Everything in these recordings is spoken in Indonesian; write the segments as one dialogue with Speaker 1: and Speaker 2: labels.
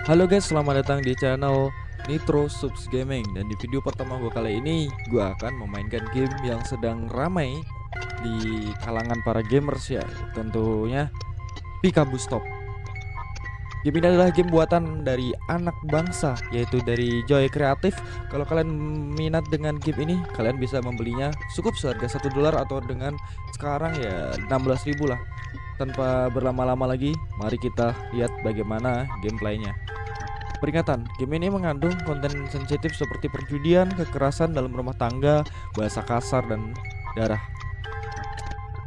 Speaker 1: Halo guys, selamat datang di channel Nitro Subs Gaming. Dan di video pertama gue kali ini, gue akan memainkan game yang sedang ramai di kalangan para gamers ya. Tentunya Pikabu Stop. Game ini adalah game buatan dari anak bangsa, yaitu dari Joy Creative. Kalau kalian minat dengan game ini, kalian bisa membelinya cukup seharga $1 atau dengan sekarang ya 16.000 lah. Tanpa berlama-lama lagi, mari kita lihat bagaimana gameplaynya. Peringatan, game ini mengandung konten sensitif seperti perjudian, kekerasan dalam rumah tangga, bahasa kasar, dan darah.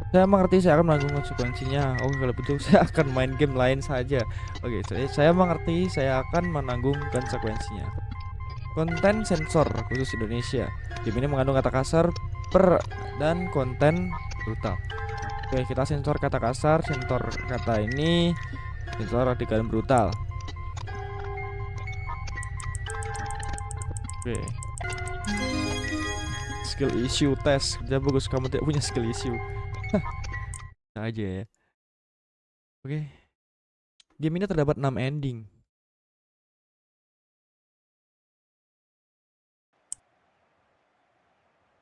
Speaker 1: Saya mengerti saya akan menanggung konsekuensinya. Oke, kalau begitu saya akan main game lain saja. Oke, saya mengerti saya akan menanggung konsekuensinya. Konten sensor khusus Indonesia. Game ini mengandung kata kasar, dan konten brutal. Oke, kita sensor kata kasar, sensor kata ini, sensor adegan brutal. Oke. Skill issue test. Kerja bagus kamu tidak punya skill issue. Nah aja ya. Oke. Game ini terdapat 6 ending.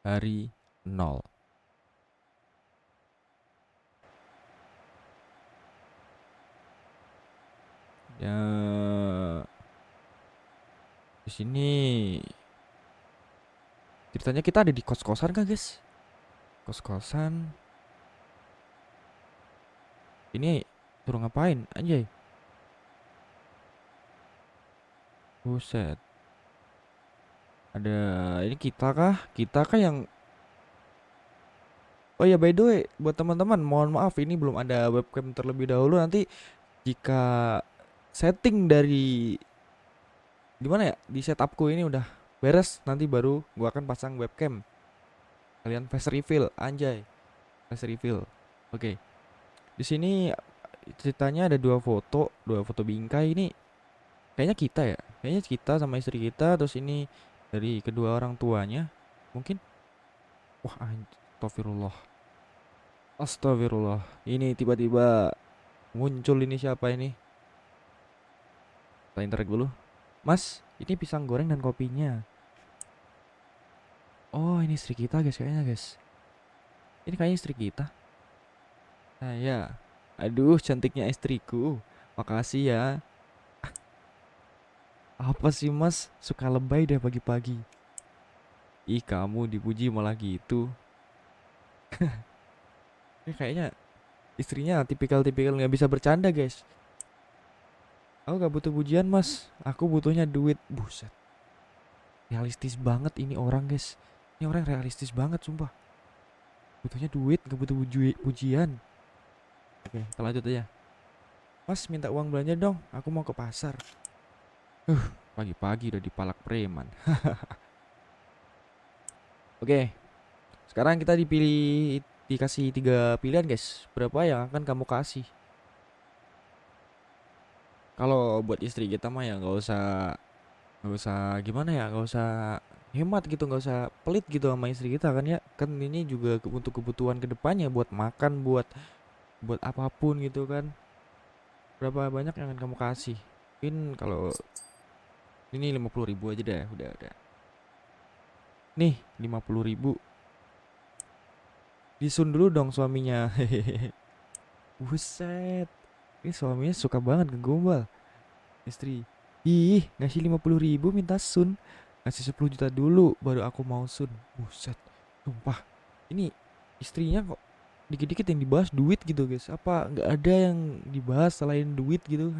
Speaker 1: Hari 0. Ya, di sini ceritanya kita ada di kos-kosan kan, guys? Kos-kosan. Ini suruh ngapain? Anjay. Buset. Ada ini kita kah? Kita kah yang Oh ya, by the way, buat teman-teman, mohon maaf ini belum ada webcam terlebih dahulu. Nanti jika setting dari gimana ya di setupku ini udah beres, nanti baru gua akan pasang webcam. Kalian face reveal, anjay, face reveal. Oke, di sini ceritanya ada dua foto bingkai ini. Kayaknya kita ya, kayaknya kita sama istri kita. Terus ini dari kedua orang tuanya, mungkin. Wah, astagfirullah, astagfirullah. Ini tiba-tiba muncul ini siapa ini? Kita interact dulu. Mas, ini pisang goreng dan kopinya. Oh, ini istri kita guys, kayaknya guys. Ini kayaknya istri kita. Saya. Aduh, cantiknya istriku. Makasih ya. Apa sih mas? Suka lebay deh pagi-pagi. Ih, kamu dipuji malah gitu. Ini kayaknya istrinya tipikal-tipikal nggak bisa bercanda guys. Aku gak butuh pujian mas. Aku butuhnya duit. Buset. Realistis banget ini orang guys. Ini orang realistis banget sumpah. Butuhnya duit, gak butuh pujian. Oke, kita lanjut aja. Mas minta uang belanja dong. Aku mau ke pasar. Pagi-pagi udah dipalak preman. Oke, sekarang kita dikasih 3 pilihan guys. Berapa yang akan kamu kasih? Kalau buat istri kita mah ya nggak usah gimana ya, nggak usah hemat gitu, nggak usah pelit gitu sama istri kita kan ya. Kan ini juga untuk kebutuhan kedepannya, buat makan, buat buat apapun gitu kan. Berapa banyak yang akan kamu kasih? Mungkin kalau ini 50.000 aja deh, udah. Nih 50.000. Disun dulu dong suaminya. Hehehe. Buset. Ini suaminya suka banget ngegombal istri. Ih, ngasih 50.000 minta sun. Ngasih 10 juta dulu baru aku mau sun. Buset. Sumpah. Ini istrinya kok dikit-dikit yang dibahas duit gitu guys. Apa nggak ada yang dibahas selain duit gitu?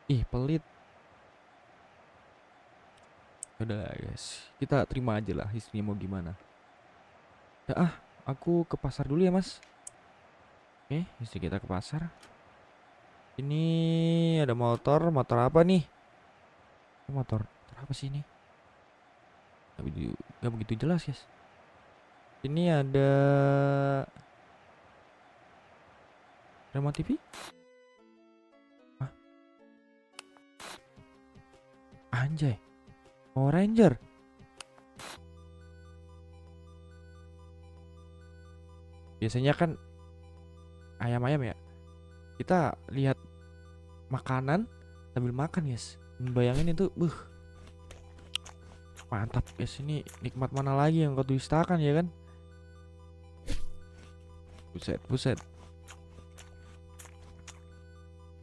Speaker 1: Ih, pelit. Udah lah guys. Kita terima aja lah istrinya mau gimana. Ya, aku ke pasar dulu ya mas. Oke, istri kita ke pasar. Ini ada motor. Motor apa nih? Motor apa sih ini? Gak begitu jelas guys. Ini ada remote TV. Hah? Anjay, Power Ranger. Biasanya kan ayam-ayam ya. Kita lihat makanan sambil makan guys. Bayangin itu, mantap guys. Ini nikmat mana lagi yang kau dustakan ya kan? Buset, buset.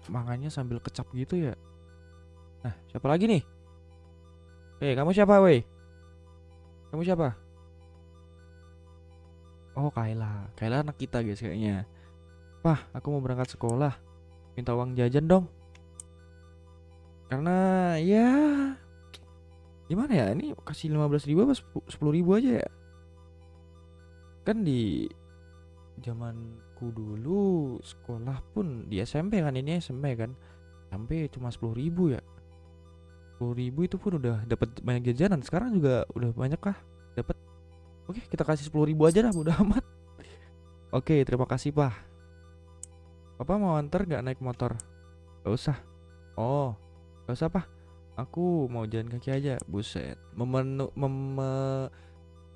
Speaker 1: Makannya sambil kecap gitu ya. Nah, siapa lagi nih? Kamu siapa, weh? Kamu siapa? Oh, Kayla. Kayla anak kita guys kayaknya. Pah, aku mau berangkat sekolah. Minta uang jajan dong. Karena ya gimana ya? Ini kasih 15.000 apa 10.000 aja ya? Kan di zamanku dulu sekolah pun di SMP kan, ini SMP kan. Sampai cuma 10.000 ya. 10.000 itu pun udah dapat banyak jajanan. Sekarang juga udah banyak kah dapat. Oke, kita kasih 10.000 aja dah, bodo amat. Oke, terima kasih, Pak. Papa mau antar gak naik motor? Gak usah. Oh, gak usah, Pak. Aku mau jalan kaki aja. Buset,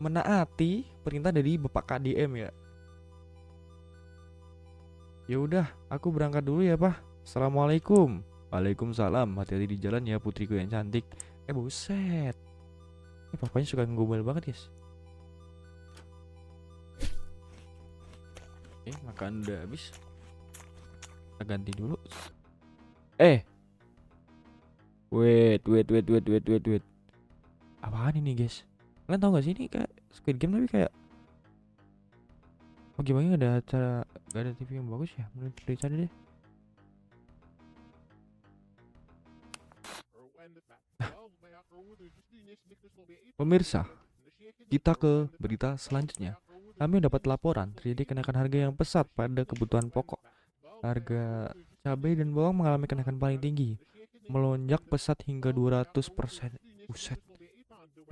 Speaker 1: menaati perintah dari Bapak KDM ya. Ya udah, aku berangkat dulu ya, Pak. Assalamualaikum. Waalaikumsalam. Hati-hati di jalan ya, putriku yang cantik. Buset. Ini papanya suka nggombal banget, guys. Makan udah habis. Kita ganti dulu. Wait. Apaan ini, guys? Kalian tau gak sih ini kayak Squid Game tapi kayak gimana gak ada acara, gak ada TV yang bagus ya? Menurut dari sana deh. Pemirsa, kita ke berita selanjutnya. Kami dapat laporan terjadi kenaikan harga yang pesat pada kebutuhan pokok. Harga cabai dan bawang mengalami kenaikan paling tinggi, melonjak pesat hingga 200%. Buset.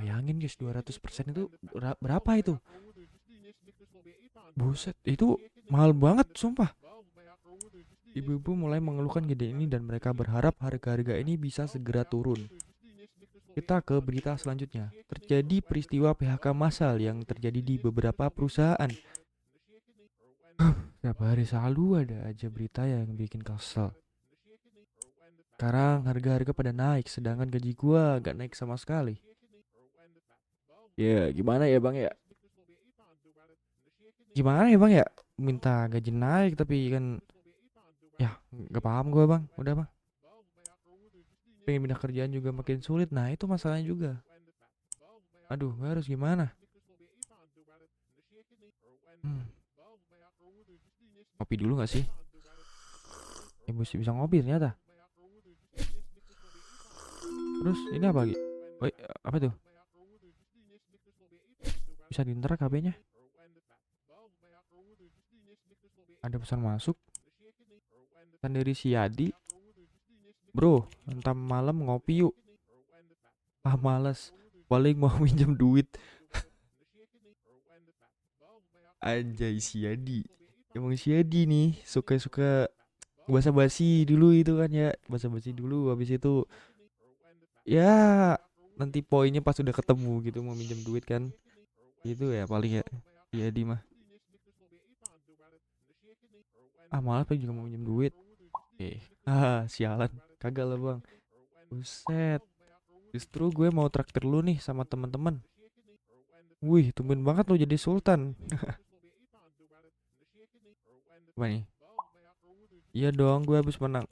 Speaker 1: Bayangin guys, 200% itu berapa itu? Buset, itu mahal banget sumpah. Ibu-ibu mulai mengeluhkan gede ini dan mereka berharap harga-harga ini bisa segera turun. Kita ke berita selanjutnya. Terjadi peristiwa PHK massal yang terjadi di beberapa perusahaan. Setiap hari selalu ada aja berita yang bikin kesel. Sekarang harga-harga pada naik, sedangkan gaji gua gak naik sama sekali. Ya gimana ya bang ya? Gimana ya bang ya? Minta gaji naik tapi kan ya gak paham gua bang. Udah bang. Pengen pindah kerjaan juga makin sulit. Nah itu masalahnya juga. Aduh, gue harus gimana? Ngopi dulu gak sih? Bisa ngopi ternyata. Terus ini apa lagi? Woi, apa tuh? Bisa diinter KB-nya? Ada pesan masuk. Pesan dari si Yadi. Bro, entar malam ngopi yuk. Ah males, paling mau minjem duit. Anjay si Yadi. Emang si Yadi nih suka-suka basa-basi dulu itu kan ya. Basa-basi dulu, habis itu ya nanti poinnya pas udah ketemu gitu mau minjem duit kan. Gitu ya paling ya. Si Yadi mah. Ah malah juga mau minjem duit. Sialan. Kagak lah bang. Buset. Justru gue mau traktir lu nih sama teman-teman. Wih, tumben banget lo jadi sultan. Apa nih? Iya dong, gue habis menang.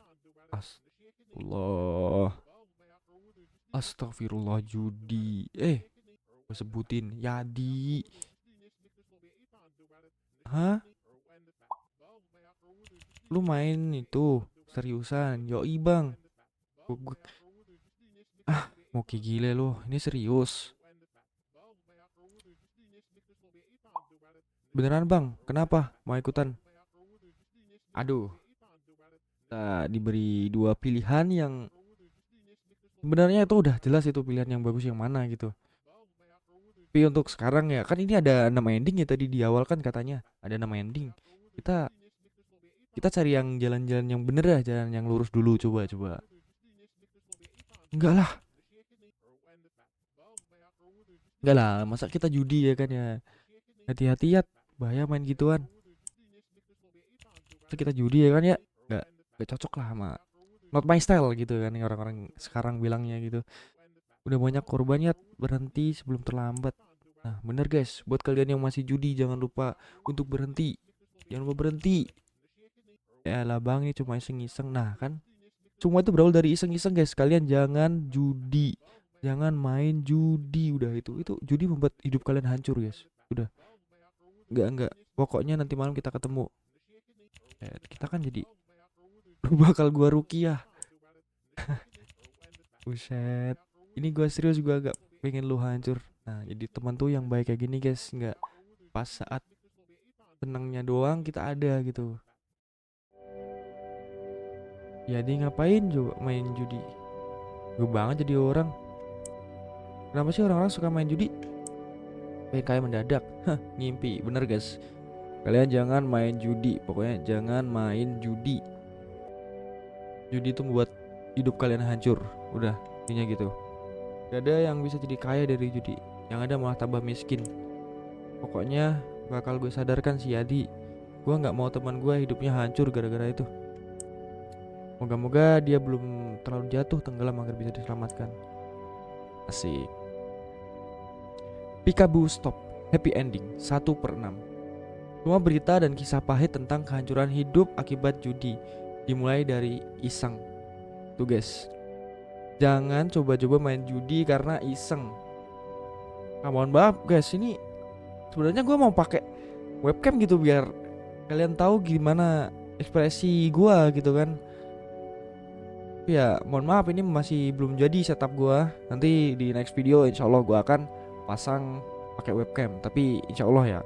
Speaker 1: Astagfirullah judi. Gue sebutin Yadi. Hah? Lu main itu seriusan? Yoi bang. Mau kayak gile lu. Ini serius. Beneran bang? Kenapa? Mau ikutan? Aduh. Kita diberi dua pilihan yang sebenarnya itu udah jelas itu pilihan yang bagus yang mana gitu. Tapi untuk sekarang ya kan ini ada 6 ending ya tadi di awal kan katanya ada 6 ending. Kita cari yang jalan-jalan yang bener ya, jalan yang lurus dulu coba. Enggak lah, masa kita judi ya kan ya. Hati-hati ya, bahaya main gituan. Kita judi ya kan ya. Enggak cocok lah sama not my style gitu kan yang orang-orang sekarang bilangnya gitu. Udah banyak korban ya, berhenti sebelum terlambat. Nah bener guys, buat kalian yang masih judi jangan lupa untuk berhenti, jangan lupa berhenti. Ya lah bang, ini cuma iseng-iseng. Nah kan semua itu berawal dari iseng-iseng guys. Kalian jangan judi, jangan main judi. Udah itu judi membuat hidup kalian hancur guys. Udah, enggak. Pokoknya nanti malam kita ketemu. Kita kan jadi bakal gua rukiah. Buset. Ini gua serius, gua agak pengen lu hancur. Nah, jadi teman tuh yang baik kayak gini guys, nggak pas saat senangnya doang kita ada gitu. Jadi ngapain coba main judi? Gue banget jadi orang. Kenapa sih orang-orang suka main judi? Pengen kaya mendadak. Hah, ngimpi. Bener guys. Kalian jangan main judi. Pokoknya jangan main judi. Judi itu membuat hidup kalian hancur. Udah, intinya gitu. Gak ada yang bisa jadi kaya dari judi. Yang ada malah tambah miskin. Pokoknya bakal gue sadarkan si Yadi. Gue gak mau teman gue hidupnya hancur gara-gara itu. Moga-moga dia belum terlalu jatuh tenggelam agar bisa diselamatkan. Asik. Peekaboo Stop. Happy ending 1/6. Semua berita dan kisah pahit tentang kehancuran hidup akibat judi dimulai dari iseng. Tuh guys, jangan coba-coba main judi karena iseng. Nah, mohon maaf guys, ini sebenarnya gue mau pakai webcam gitu biar kalian tahu gimana ekspresi gue gitu kan. Ya mohon maaf, ini masih belum jadi setup gua. Nanti di next video insya Allah gua akan pasang pakai webcam. Tapi insya Allah ya.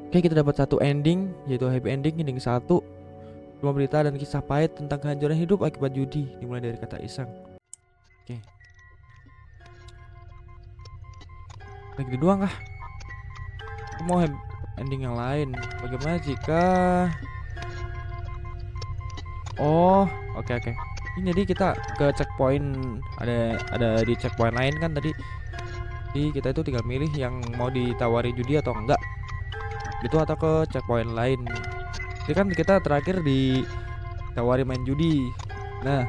Speaker 1: Oke, kita dapat satu ending, yaitu happy ending. Ending 1, semua berita dan kisah pahit tentang kehancuran hidup akibat judi dimulai dari kata iseng. Oke, lagi doang kah? Aku mau ending yang lain. Bagaimana jika oke. Ini jadi kita ke checkpoint, ada di checkpoint lain kan tadi. Jadi kita itu tinggal milih yang mau ditawari judi atau enggak. Gitu, atau ke checkpoint lain. Jadi kan kita terakhir ditawari main judi. Nah,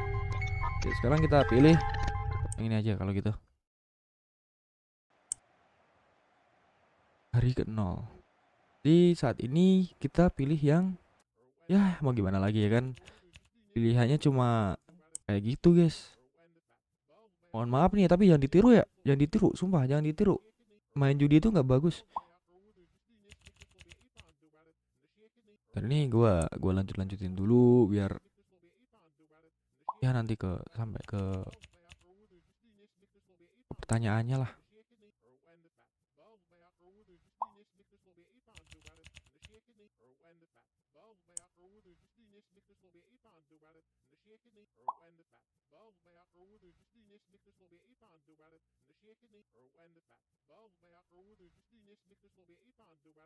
Speaker 1: jadi sekarang kita pilih yang ini aja kalau gitu. Hari ke-0. Di saat ini kita pilih yang ya mau gimana lagi ya kan. Pilihannya cuma kayak gitu guys. Mohon maaf nih, tapi jangan ditiru ya. Jangan ditiru, sumpah jangan ditiru. Main judi itu nggak bagus. Dan ini gua lanjutin dulu biar ya nanti sampai ke pertanyaannya lah.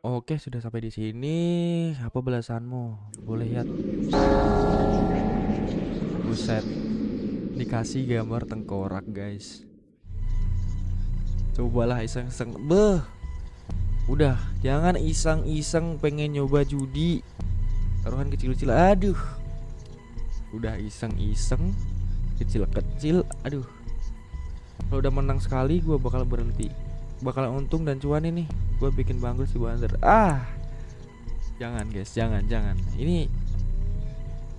Speaker 1: Oke, sudah sampai di sini. Apa belasanmu? Boleh lihat. Buset. Dikasih gambar tengkorak, guys. Cobalah iseng-iseng. Beh. Udah, jangan iseng-iseng pengen nyoba judi. Taruhan kecil-kecil. Aduh. Udah iseng-iseng kecil-kecil. Aduh. Kalau udah menang sekali gue bakal berhenti. Bakalan untung dan cuan ini. Gue bikin bangkrut si Wander. Jangan guys, jangan. Ini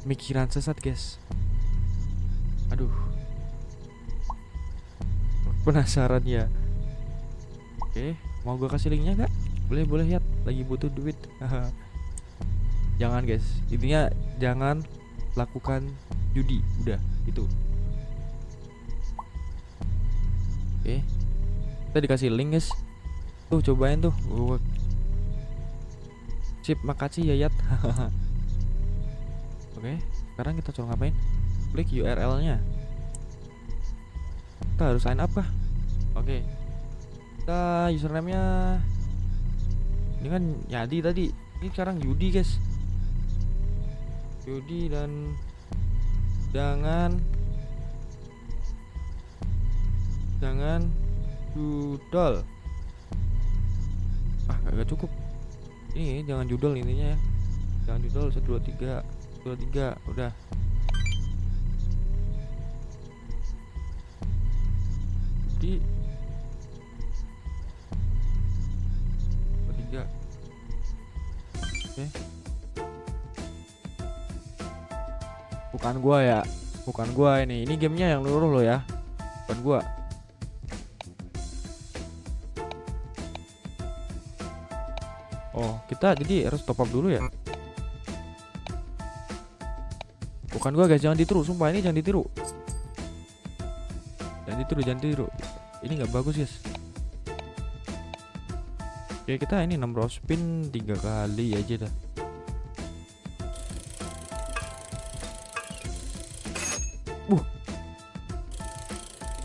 Speaker 1: mikiran sesat guys. Aduh, penasaran ya. Oke, mau gue kasih linknya gak? Boleh lihat. Lagi butuh duit. Jangan guys, intinya jangan lakukan judi. Udah, itu. Oke, kita dikasih link guys. Tuh cobain tuh. Sip, makasih Yayat. Oke, sekarang kita coba ngapain? Klik URL-nya. Kita harus sign up kah? Oke. Kita username-nya ini kan Yadi tadi. Ini sekarang Yudi guys. Yudi dan jangan judol. Gak cukup. Ini jangan judol intinya ya. Jangan judol 1 2 3 udah. Jadi tiga. Oke. Bukan gua ya. Bukan gua ini. Ini gamenya yang luruh lo ya. Bukan gua. Oh, kita jadi harus top up dulu ya. Bukan gua guys, jangan ditiru. Sumpah ini jangan ditiru. Jangan ditiru, jangan ditiru. Ini nggak bagus guys. Oke, kita ini 6 roll spin 3 kali aja dah.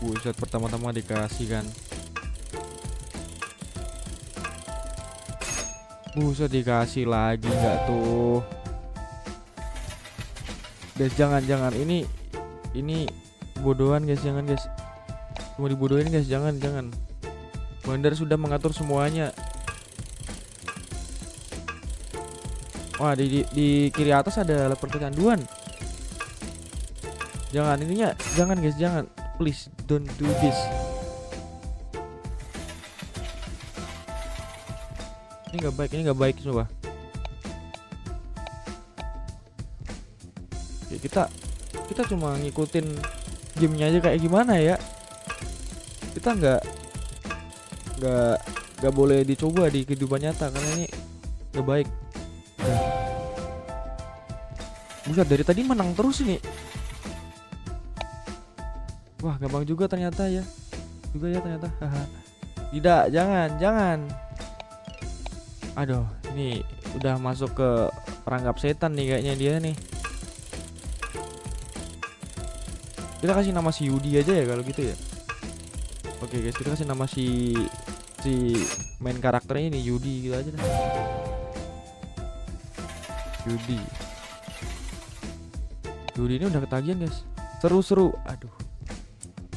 Speaker 1: Buset, pertama-tama dikasih kan. Buset, dikasih lagi nggak tuh. Guys, jangan ini bodohan guys, jangan guys. Cuma dibodohin guys, jangan. Bandar sudah mengatur semuanya. Wah, di kiri atas ada leper kecanduan. Jangan ininya, jangan guys, jangan. Please don't do this. Ini nggak baik coba. Ya, kita cuma ngikutin gamenya aja kayak gimana ya. Kita nggak boleh dicoba di kehidupan nyata karena ini nggak baik. Buset, dari tadi menang terus ini. Wah, gampang juga ternyata ya. Ternyata. Tidak, jangan. Aduh, ini udah masuk ke perangkap setan nih kayaknya dia nih. Kita kasih nama si Yudi aja ya kalau gitu ya. Oke guys, kita kasih nama si main karakternya ini Yudi gitu aja dah. Yudi ini udah ketagihan guys. Seru. Aduh.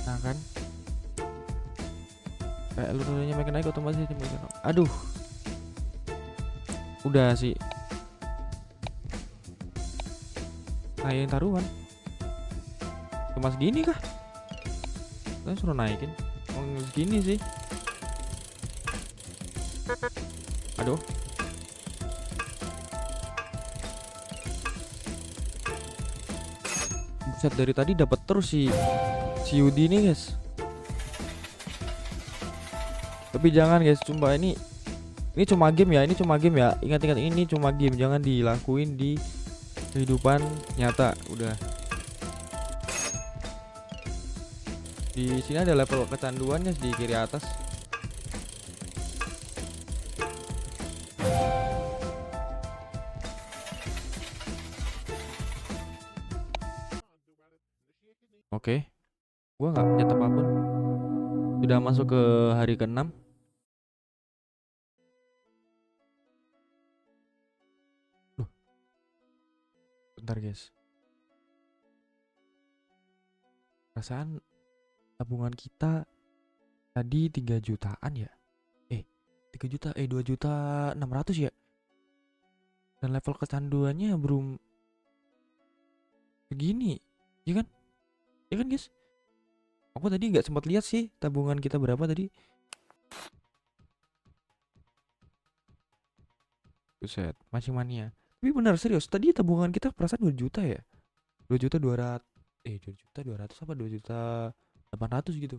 Speaker 1: Nah kan, kayak lurunya makin naik otomatis. Aduh, udah sih naikin taruhan cuma segini kah? Saya suruh naikin segini sih. Aduh, buset, dari tadi dapat terus si Yudi nih guys. Tapi jangan guys, sumpah ini cuma game ya, Ingat ini cuma game, jangan dilakuin di kehidupan nyata. Udah. Di sini ada level kecanduan guys di kiri atas. Oke. Gua nggak pencet apapun. Sudah masuk ke hari ke-6. Bentar guys. Perasaan tabungan kita tadi 3 jutaan ya. 3 juta 2.600.000 ya. Dan level kecanduannya belum segini. Ya kan? Guys? Aku tadi nggak sempat lihat sih tabungan kita berapa tadi. Buset, masih mania. Tapi benar serius, tadi tabungan kita perasaan 2 juta ya. 2.200.000. 2.200.000 apa 2.800.000 gitu.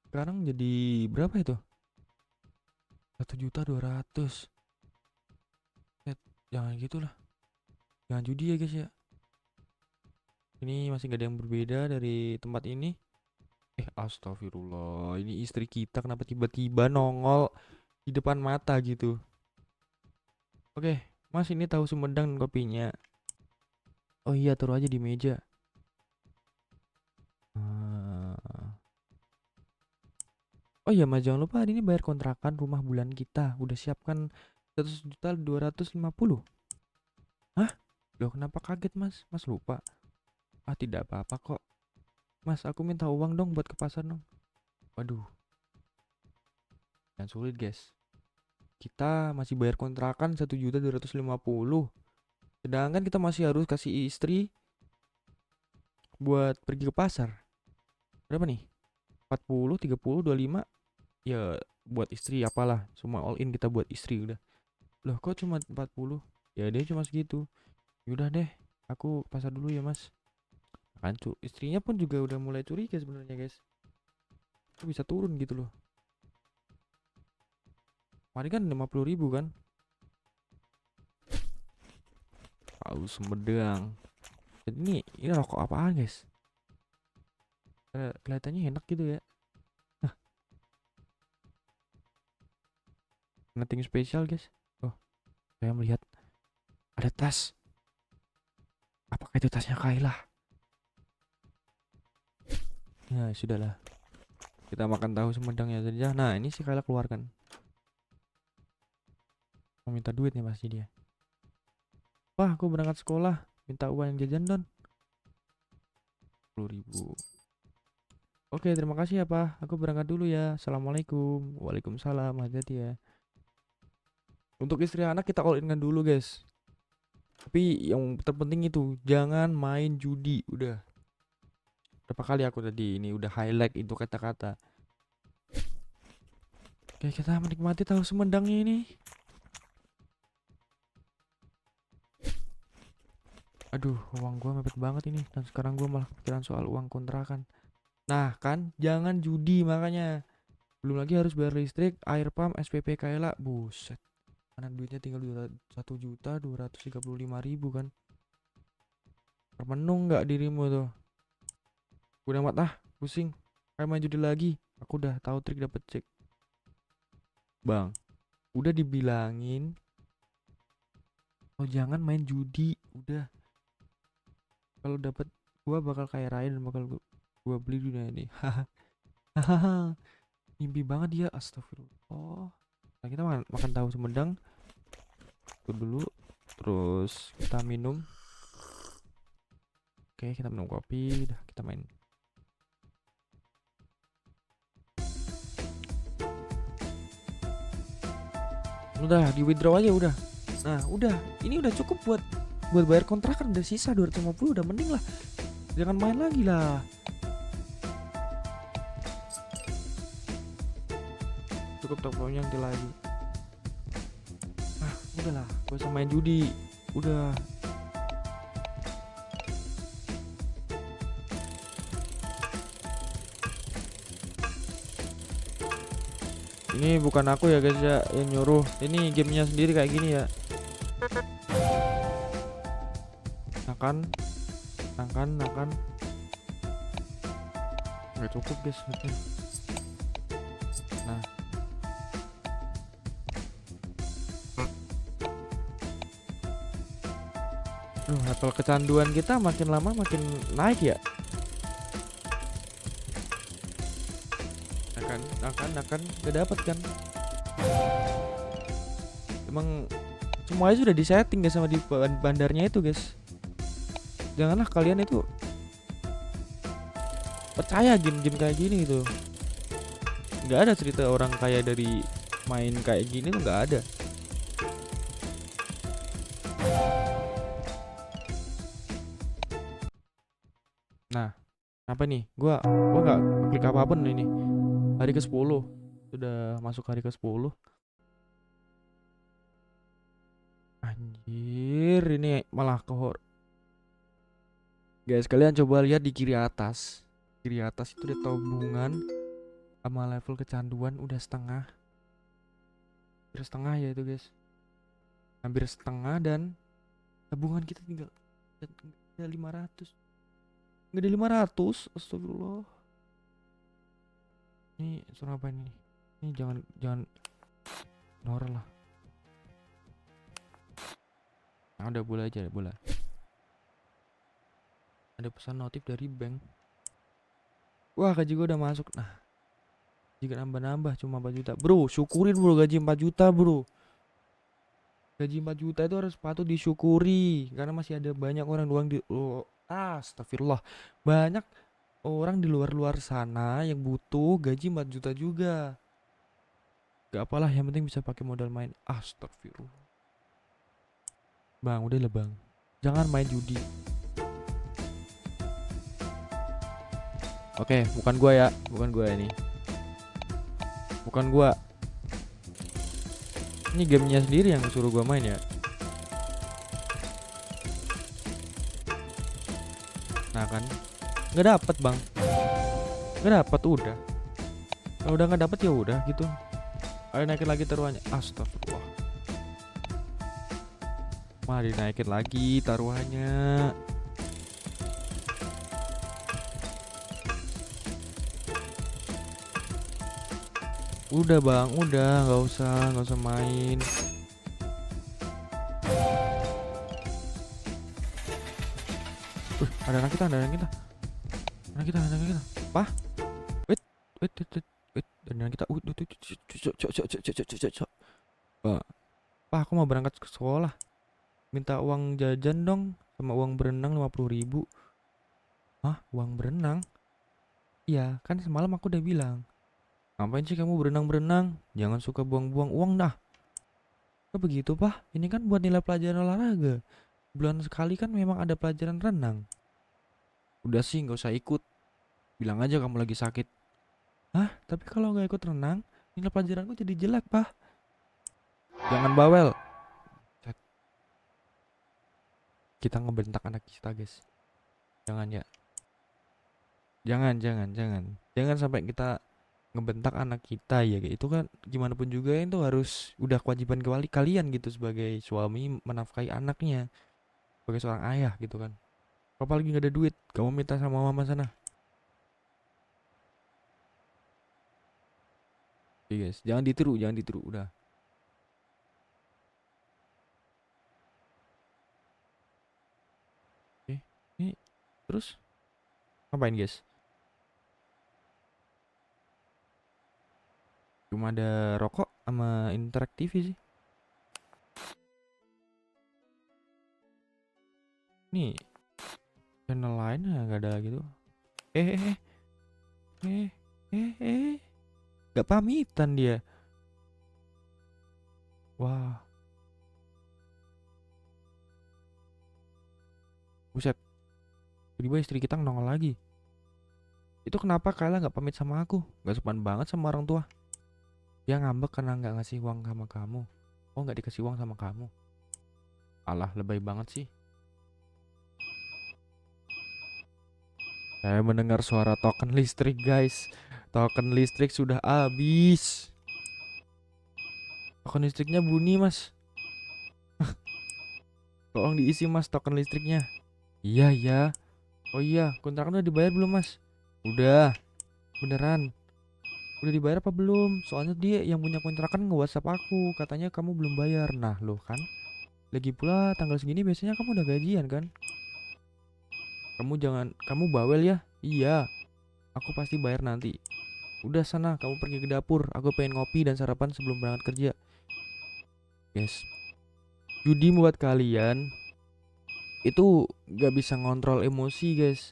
Speaker 1: Sekarang jadi berapa itu? 1.200.000. Jangan gitulah. Jangan judi ya guys ya. Ini masih gak ada yang berbeda dari tempat ini. Astagfirullah. Ini istri kita kenapa tiba-tiba nongol di depan mata gitu. Oke, Mas, ini tahu Sumedang dan kopinya. Oh iya, taruh aja di meja. Oh iya Mas, jangan lupa hari ini bayar kontrakan rumah bulan kita. Udah siapkan 1.250.000. Hah? Loh, kenapa kaget Mas? Mas lupa? Tidak apa-apa kok. Mas, aku minta uang dong buat ke pasar dong. Waduh. Yang sulit guys. Kita masih bayar kontrakan 1.250.000. Sedangkan kita masih harus kasih istri buat pergi ke pasar. Berapa nih? 40, 30, 25. Ya buat istri apalah, semua all in kita buat istri udah. Loh kok cuma 40? Ya dia cuma segitu. Yaudah deh, aku pasar dulu ya mas. Kan istrinya pun juga udah mulai curiga sebenarnya guys. Kok bisa turun gitu loh. Kemarin kan 50.000 kan. Tahu Sumedang. Jadi ini rokok apaan guys? Kelihatannya enak gitu ya. Nah, nothing spesial guys. Oh, saya melihat ada tas. Apakah itu tasnya Kayla? Ya sudahlah. Kita makan tahu Sumedangnya saja. Nah ini si Kayla keluarkan. Mau minta duit nih pasti dia. Wah aku berangkat sekolah. Minta uang yang jajan don. 10.000. Oke terima kasih ya Pak. Aku berangkat dulu ya. Assalamualaikum. Waalaikumsalam. Hati-hati ya. Untuk istri anak kita all in kan dulu guys. Tapi yang terpenting itu jangan main judi. Udah. Berapa kali aku tadi ini udah highlight itu kata-kata. Oke kita menikmati tahu Sumedangnya ini. Aduh uang gua mepet banget ini. Dan sekarang gua malah pikiran soal uang kontrakan. Nah kan jangan judi makanya. Belum lagi harus bayar listrik, air pump, SPP Kayla. Buset. Mana duitnya tinggal 1.235.000 kan. Termenung nggak dirimu tuh? Udah amat ah, pusing. Kayak main judi lagi. Aku udah tahu trik dapet cek. Bang, udah dibilangin. Oh jangan main judi. Udah. Kalau dapet gua bakal kaya raya dan bakal gua beli dunia ini. Hahaha. Mimpi banget dia. Astagfirullah. Nah, kita makan tahu Sumedang. Itu dulu. Terus kita minum. Oke, kita minum kopi. Dah, kita main. Udah, di withdraw aja udah. Nah, udah. Ini udah cukup buat bayar kontrakan. Udah sisa 250 udah mending lah. Jangan main lagi lah. Cukup tokonya nanti lagi. Ah, udahlah. Gak usah main judi. Udah. Ini bukan aku ya guys ya yang nyuruh. Ini gamenya sendiri kayak gini ya. Nakan. Nggak cukup guys. Nah. Level kecanduan kita makin lama makin naik ya. Akan gak dapat kan. Emang semuanya sudah disetting guys sama di bandarnya itu guys. Janganlah kalian itu percaya game-game kayak gini gitu. Nggak ada cerita orang kaya dari main kayak gini tuh nggak ada. Nah apa nih, gua nggak klik apapun ini. Hari ke 10 sudah masuk hari ke 10. Anjir ini malah kohor. Guys kalian coba lihat di kiri atas. Kiri atas itu ada tabungan sama level kecanduan udah setengah. Hampir setengah ya itu guys. Hampir setengah dan tabungan kita tinggal ada 500. Nggak ada 500. Astagfirullah. Ini suruh apa ini? Ini jangan norak lah. Nah, udah boleh aja boleh. Ada pesan notif dari bank. Wah gaji gue udah masuk. Nah jika nambah-nambah cuma 4 juta. Bro syukurin bro gaji 4 juta bro. Gaji 4 juta itu harus patut disyukuri. Karena masih ada banyak orang doang di astagfirullah. Banyak orang di luar sana yang butuh gaji 4 juta juga. Gak apalah yang penting bisa pakai modal main. Astagfirullah. Bang udah lah bang. Jangan main judi. Oke, bukan gua ya, bukan gua ini. Bukan gua. Ini gamenya sendiri yang suruh gua main ya. Nah kan, nggak dapet bang, nggak dapet udah. Kalau udah nggak dapet ya udah gitu. Ayo naikin lagi taruhannya. Astagfirullah. Mah dinaikin lagi taruhannya. Udah bang, udah nggak usah main. Ada anak kita, ada anak kita, anak kita, anak kita. Pah, wait, wait, wait, wait, wait. Ada anak kita. Pak, Pak, aku mau berangkat ke sekolah. Minta uang jajan dong, sama uang berenang 50.000. Hah, uang berenang? Iya, kan semalam aku udah bilang. Ngapain sih kamu berenang-berenang? Jangan suka buang-buang uang dah. Kok begitu, Pak? Ini kan buat nilai pelajaran olahraga. Bulan sekali kan memang ada pelajaran renang. Udah sih, nggak usah ikut. Bilang aja kamu lagi sakit. Hah? Tapi kalau nggak ikut renang, nilai pelajaranku jadi jelek, Pak. Jangan bawel. Kita ngebentak anak kita, guys. Jangan ya. Jangan sampai kita ngebentak anak kita ya. Itu kan gimana pun juga itu harus udah kewajiban kalian gitu sebagai suami menafkahi anaknya, sebagai seorang ayah gitu kan. Apalagi nggak ada duit, kamu minta sama mama sana. Oke guys, jangan ditiru udah. Oke, ini terus ngapain guys? Cuma ada rokok sama Interact TV sih. Nih channel lainnya nggak ada gitu. Eh eh eh eh eh eh. Gak pamitan dia. Wah, buset. Tiba-tiba istri kita nongol lagi. Itu kenapa Kayla nggak pamit sama aku? Gak sopan banget sama orang tua. Dia ngambek karena nggak ngasih uang sama kamu. Oh, nggak dikasih uang sama kamu. Alah, lebay banget sih. Saya mendengar suara token listrik, guys. Token listrik sudah habis. Token listriknya bunyi, Mas. Tolong diisi, Mas, token listriknya. Iya, iya. Oh iya, kontrakan udah dibayar belum, Mas? Udah, beneran. Udah dibayar apa belum? Soalnya dia yang punya kontrakan nge-WhatsApp aku, katanya kamu belum bayar. Nah, loh kan. Lagi pula tanggal segini biasanya kamu udah gajian kan? Kamu bawel ya? Iya, aku pasti bayar nanti. Udah sana, kamu pergi ke dapur. Aku pengen ngopi dan sarapan sebelum berangkat kerja. Guys, judi membuat kalian itu gak bisa ngontrol emosi, guys.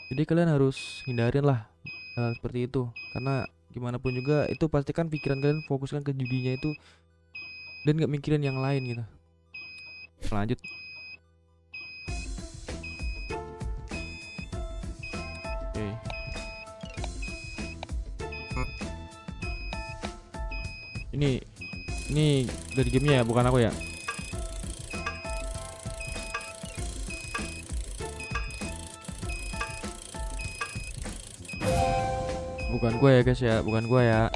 Speaker 1: Jadi kalian harus hindarin lah hal seperti itu. Karena gimana pun juga itu pastikan pikiran kalian fokuskan ke judinya itu dan gak mikirin yang lain gitu. Lanjut. Oke. Ini dari gamenya ya, bukan aku ya. Bukan gue ya guys ya, bukan gue ya.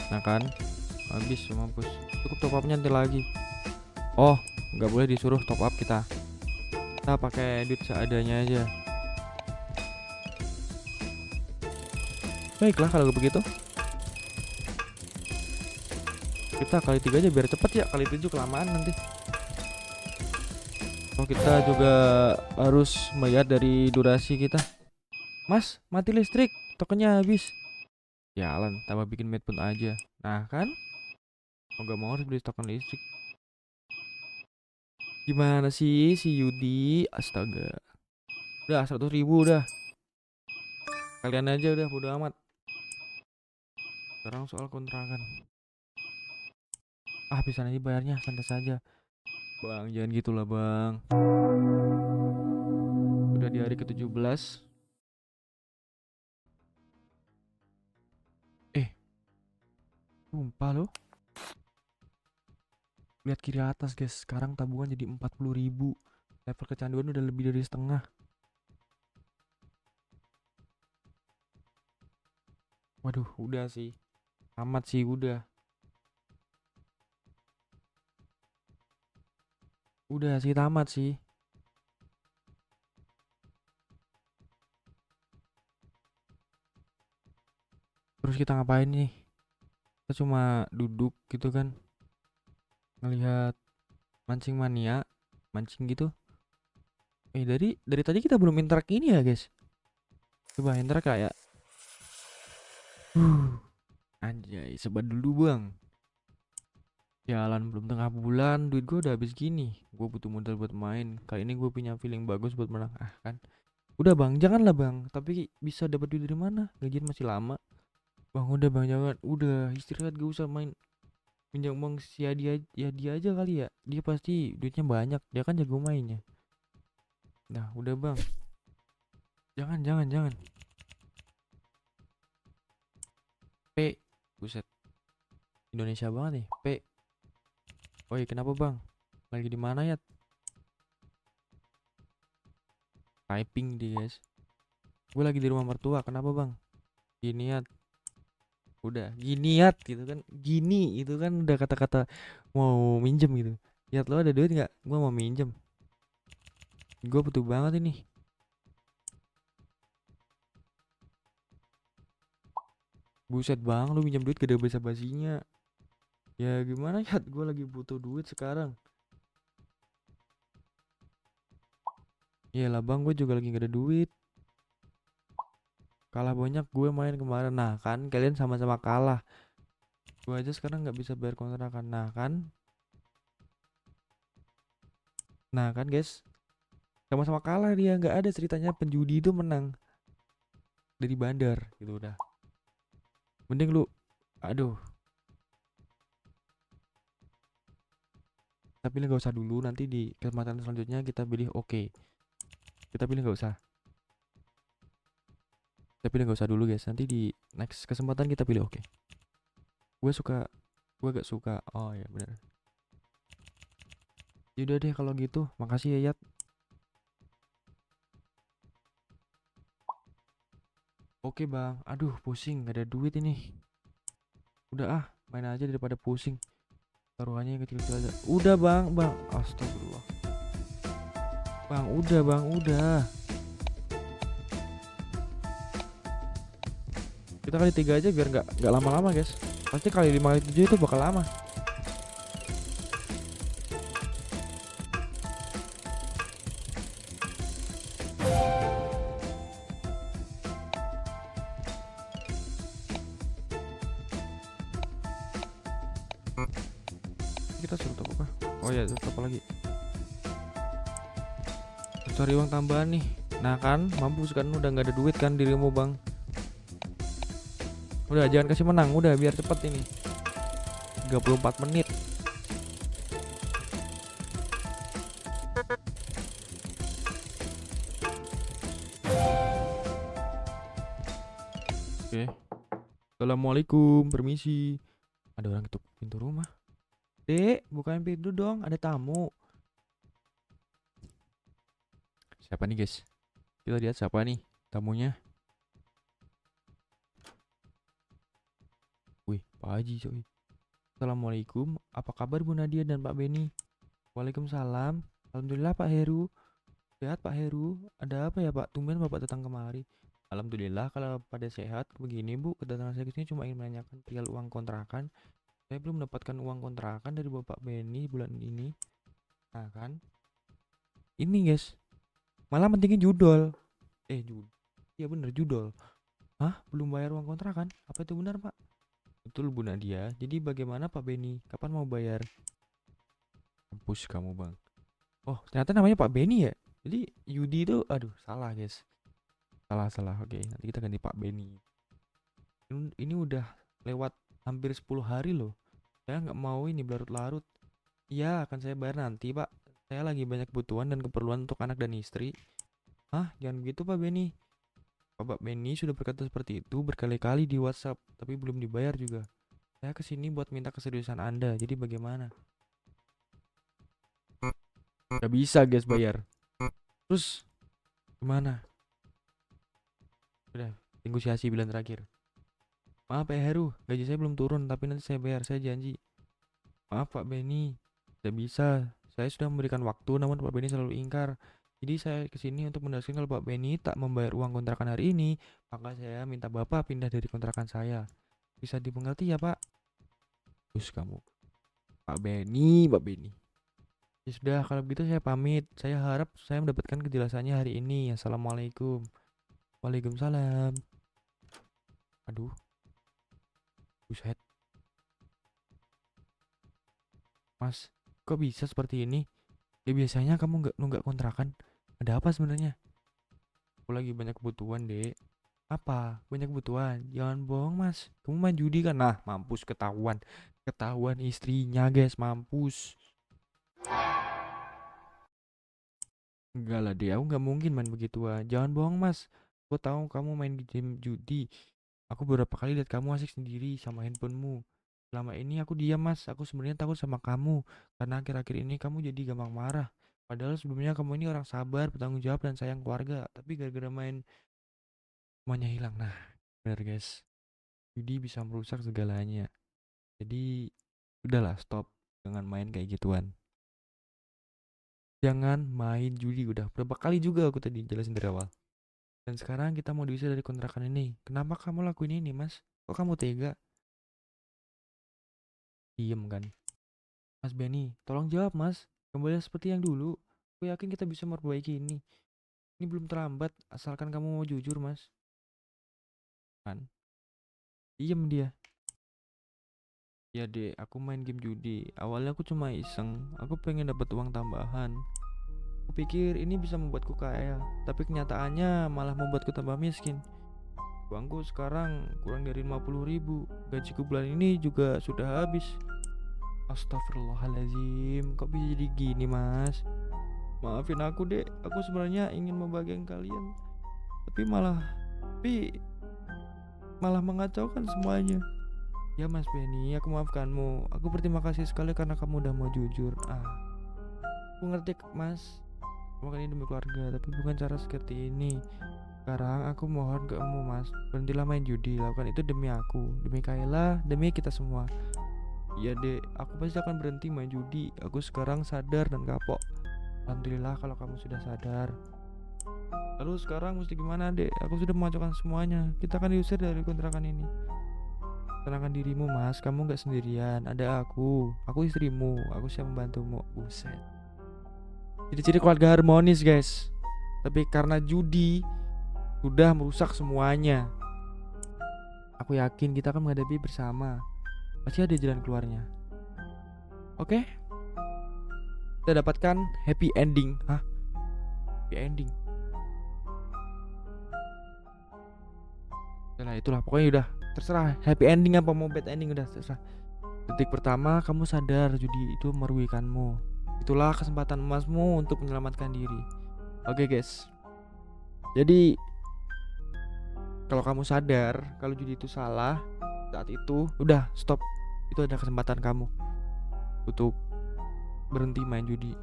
Speaker 1: Nah kan, habis mampus. Cukup top upnya nanti lagi. Oh, nggak boleh disuruh top up kita. Kita pakai duit seadanya aja. Baiklah kalau begitu. Kita kali 3 aja biar cepet ya, kali 7 kelamaan nanti. Oh, kita juga harus melihat dari durasi kita. Mas, mati listrik, tokennya habis. Ya Alan, tambah bikin mid pun aja. Nah kan, mau gak mau harus beli token listrik. Gimana sih si Yudi? Astaga. Udah 100.000 udah. Kalian aja udah bodo amat. Sekarang soal kontrakan. Ah, bisa nanti bayarnya santai saja. Bang, jangan gitulah bang. Udah di hari ke-17. Sumpah loh. Lihat kiri atas guys, sekarang tabungan jadi 40.000. Level kecanduan udah lebih dari setengah. Waduh, udah sih. Amat sih udah. Udah sih tamat sih. Terus kita ngapain nih? Kita cuma duduk gitu kan, ngelihat mancing mania, mancing gitu. Dari tadi kita belum interak ini ya guys. Coba interak kayak. Anjay, sebat dulu bang. Jalan belum tengah bulan, duit gue udah habis gini. Gue butuh modal buat main. Kali ini gue punya feeling bagus buat menang. Ah kan. Udah bang, janganlah bang. Tapi bisa dapat duit dari mana? Gajian masih lama. Bang, udah bang, jangan. Udah istirahat, gak usah main pinjam uang si Adi aja, ya dia aja kali ya. Dia pasti duitnya banyak. Dia kan jago mainnya. Nah, udah bang. Jangan, jangan, jangan. P. Buset. Indonesia banget nih. P. Woi, kenapa bang? Lagi di mana ya? Typing dia guys. Gue lagi di rumah mertua. Kenapa bang? Gini ya. Udah. Gini ya. Gitu kan. Gini. Itu kan udah kata-kata mau minjem gitu. Lihat lo ada duit nggak? Gue mau minjem. Gue butuh banget ini. Buset bang, lu minjem duit gak ada basa-basinya. Ya gimana ya? Gue lagi butuh duit sekarang. Iyalah bang, gue juga lagi gak ada duit. Kalah banyak gue main kemarin. Nah kan kalian sama-sama kalah. Gue aja sekarang nggak bisa bayar kontrakan. Nah kan. Nah kan guys. Sama-sama kalah dia. Nggak ada ceritanya penjudi itu menang dari bandar gitu udah. Mending lu. Aduh. Kita pilih nggak usah dulu. Nanti di kesempatan selanjutnya kita pilih oke. Kita pilih nggak usah. Kita pilih nggak usah dulu guys. Nanti di next kesempatan kita pilih oke. Gue suka. Gue gak suka. Oh ya benar. Yaudah deh kalau gitu. Makasih ya Yat. Oke bang. Aduh pusing. Gak ada duit ini. Udah ah. Main aja daripada pusing. Taruhannya yang kecil-kecil aja. Udah bang. Bang. Astagfirullah. Bang udah bang. Udah. Kita kali 3 aja biar nggak lama-lama guys. Pasti kali 5 kali 7 itu bakal lama. Kita suruh top apa? Oh ya top apa lagi? Cari uang tambahan nih. Nah kan mampus kan udah nggak ada duit kan dirimu bang. Udah jangan kasih menang. Udah biar cepet ini. 34 menit. Oke. Assalamualaikum. Permisi. Ada orang ketuk pintu rumah. Dek, bukain pintu dong. Ada tamu. Siapa nih guys? Kita lihat siapa nih tamunya. Wih, Pak Haji coy. Assalamualaikum. Apa kabar Bu Nadia dan Pak Beni? Waalaikumsalam. Alhamdulillah Pak Heru. Sehat Pak Heru. Ada apa ya Pak? Tumben Bapak datang kemari. Alhamdulillah kalau pada sehat. Begini Bu, kedatangan saya kesini cuma ingin menanyakan perihal uang kontrakan. Saya belum mendapatkan uang kontrakan dari Bapak Beni bulan ini. Nah kan, ini guys, malah pentingin judol. Judol. Iya bener judol. Hah? Belum bayar uang kontrakan? Apa itu benar Pak? Betul Bu Nadia. Jadi bagaimana Pak Beni? Kapan mau bayar? Kampus kamu bang. Oh ternyata namanya Pak Beni ya. Jadi Yudi itu, aduh salah guys. Salah. Oke, nanti kita ganti Pak Beni. Ini udah lewat hampir 10 hari loh. Saya nggak mau ini berlarut-larut. Iya, akan saya bayar nanti, Pak. Saya lagi banyak kebutuhan dan keperluan untuk anak dan istri. Hah, jangan begitu, Pak Beni. Bapak Beni sudah berkata seperti itu berkali-kali di WhatsApp, tapi belum dibayar juga. Saya kesini buat minta keseriusan Anda. Jadi bagaimana? Gak bisa guys bayar. Terus gimana? Udah, negosiasi bulan terakhir. Maaf Pak Heru, gaji saya belum turun, tapi nanti saya bayar, saya janji. Maaf Pak Benny, tidak bisa. Saya sudah memberikan waktu, namun Pak Benny selalu ingkar. Jadi saya kesini untuk menjelaskan kalau Pak Benny tak membayar uang kontrakan hari ini, maka saya minta Bapak pindah dari kontrakan saya. Bisa dimengerti ya Pak? Terus kamu, Pak Benny, Pak Benny. Ya sudah, kalau begitu saya pamit. Saya harap saya mendapatkan kejelasannya hari ini. Assalamualaikum. Waalaikumsalam. Aduh, buset. Mas, kok bisa seperti ini? Ya biasanya kamu nggak nunggak kontrakan. Ada apa sebenarnya? Aku lagi banyak kebutuhan, Dek. Apa? Banyak kebutuhan? Jangan bohong, Mas. Kamu main judi kan? Nah, mampus ketahuan. Ketahuan istrinya, guys. Mampus. Enggak lah, Dek. Aku nggak mungkin main begituan. Jangan bohong, Mas. Aku tahu kamu main game judi. Aku beberapa kali lihat kamu asik sendiri sama handphonemu. Selama ini aku diam Mas, aku sebenarnya takut sama kamu karena akhir-akhir ini kamu jadi gampang marah. Padahal sebelumnya kamu ini orang sabar, bertanggung jawab dan sayang keluarga. Tapi gara-gara main semuanya hilang. Nah, benar guys. Judi bisa merusak segalanya. Jadi udahlah stop, jangan main kayak gituan. Jangan main judi, udah berapa kali juga aku tadi jelasin dari awal. Dan sekarang kita mau diusir dari kontrakan ini. Kenapa kamu lakuin ini, Mas? Kok kamu tega? Diem kan? Mas Benny, tolong jawab Mas. Kembali seperti yang dulu. Aku yakin kita bisa memperbaiki ini. Ini belum terlambat, asalkan kamu mau jujur Mas. Kan? Diem dia. Ya dek, aku main game judi. Awalnya aku cuma iseng. Aku pengen dapat uang tambahan. Aku pikir ini bisa membuatku kaya, tapi kenyataannya malah membuatku tambah miskin. Uangku sekarang kurang dari 50.000. Gajiku bulan ini juga sudah habis. Astagfirullahaladzim, kok bisa jadi gini Mas? Maafin aku dek, aku sebenarnya ingin membagikan kalian, tapi malah mengacaukan semuanya. Ya Mas Benny, aku maafkanmu. Aku berterima kasih sekali karena kamu udah mau jujur. Aku ngerti Mas, kamu kan ini demi keluarga, tapi bukan cara seperti ini. Sekarang aku mohon ke kamu Mas, berhentilah main judi. Lakukan itu demi aku, demi Kayla, demi kita semua. Iya dek, aku pasti akan berhenti main judi. Aku sekarang sadar dan kapok. Alhamdulillah kalau kamu sudah sadar. Lalu sekarang mesti gimana dek? Aku sudah mengajukan semuanya. Kita akan diusir dari kontrakan ini. Tenangkan dirimu Mas, kamu gak sendirian. Ada aku istrimu. Aku siap membantumu. Buset. Ciri-ciri keluarga harmonis guys. Tapi karena judi sudah merusak semuanya. Aku yakin kita akan menghadapi bersama. Pasti ada jalan keluarnya. Oke? Kita dapatkan happy ending. Hah? Happy ending. Nah itulah pokoknya udah terserah happy ending apa mau bad ending udah terserah. Detik pertama kamu sadar judi itu merugikanmu. Itulah kesempatan emasmu untuk menyelamatkan diri. Oke guys. Jadi kalau kamu sadar kalau judi itu salah saat itu, udah stop. Itu ada kesempatan kamu untuk berhenti main judi.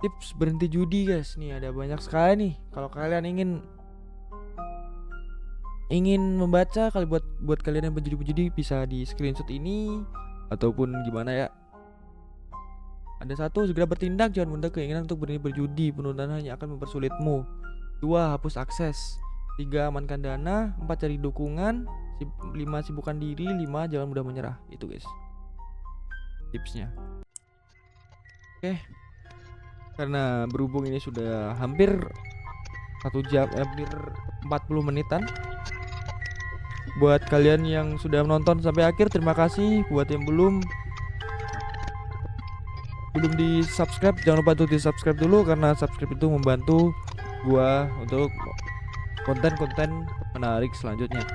Speaker 1: Tips berhenti judi guys, nih ada banyak sekali nih. Kalau kalian ingin membaca, kali buat kalian yang berjudi bisa di screenshot ini ataupun gimana ya. Ada 1, segera bertindak, jangan menunda keinginan untuk berhenti berjudi. Penundaan hanya akan mempersulitmu. 2, hapus akses. 3, amankan dana. 4, cari dukungan. 5, sibukkan diri. 5, jangan mudah menyerah. Itu guys tipsnya. Oke. Karena berhubung ini sudah hampir 1 jam, hampir 40 menitan. Buat kalian yang sudah menonton sampai akhir, terima kasih. Buat yang belum di subscribe, jangan lupa untuk di subscribe dulu, karena subscribe itu membantu gua untuk konten-konten menarik selanjutnya.